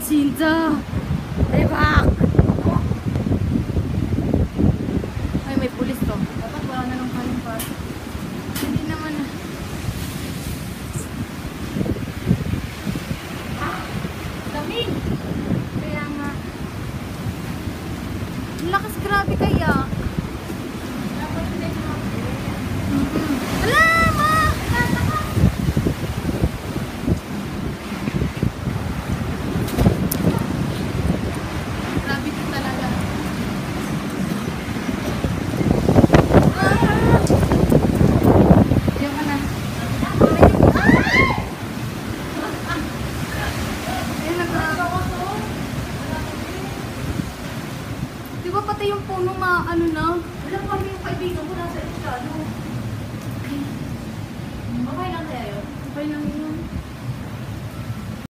Sinta! Rebak! Ay, may pulis to. Dapat wala na ng kanin pa. Hindi naman na. Daming! Kaya nga. Ang lakas, grabe kaya. Dapat hindi naman. Ala! Ma! Grabe ko talaga. Diyan ka na. Ayun, nagkakawa ko. Di ba pati yung puno ano na? Wala kami yung kaibigan ko nasa Estado. Okay lang kaya yun? Okay lang yun.